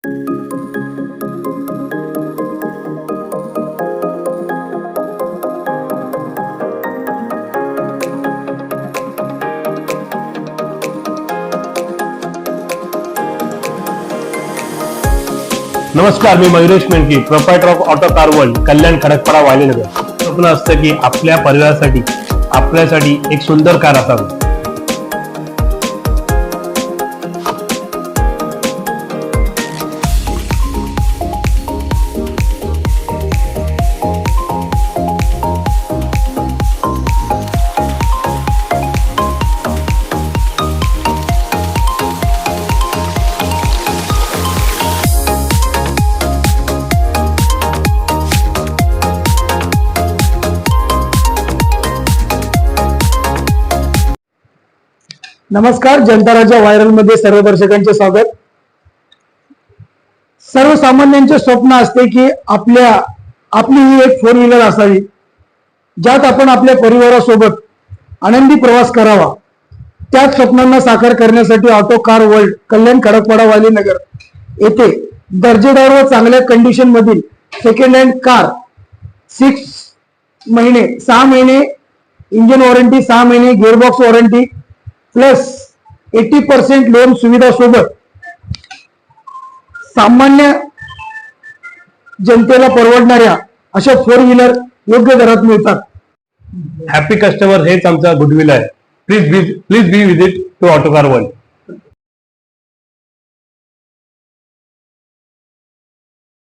नमस्कार, मी Mayuresh Mendhke, proprietor of auto car world, Kalyan, Khadakpada, Walinagar. स्वप्न असतं की आपल्या परिवारासाठी आपल्यासाठी एक सुंदर कार असावी. नमस्कार, जनता राजा व्हायरल मध्ये सर्व दर्शकांचे स्वागत. सर्वसामान्यांचे स्वप्न असते की आपली ही एक 4 व्हीलर असावी, ज्यात आपण आपल्या परिवारासोबत आनंदी प्रवास करावा. त्याच स्वप्नांना साकार करण्यासाठी auto car world, Kalyan, Khadakpada, वालीनगर येथे दर्जेदार व चांगल्या कंडिशन मधील सेकंड हँड कार 6 महिने इंजिन वॉरंटी, 6 महिने गिअरबॉक्स वॉरंटी प्लस 80% लोन सुविधा सोबत सामान्य जनतेला परवडणाऱ्या अशा 4 व्हीलर योग्य दरात मिळतात. हॅपी कस्टमर हेच आमचा गुडविल आहे. Please be visit to auto car world.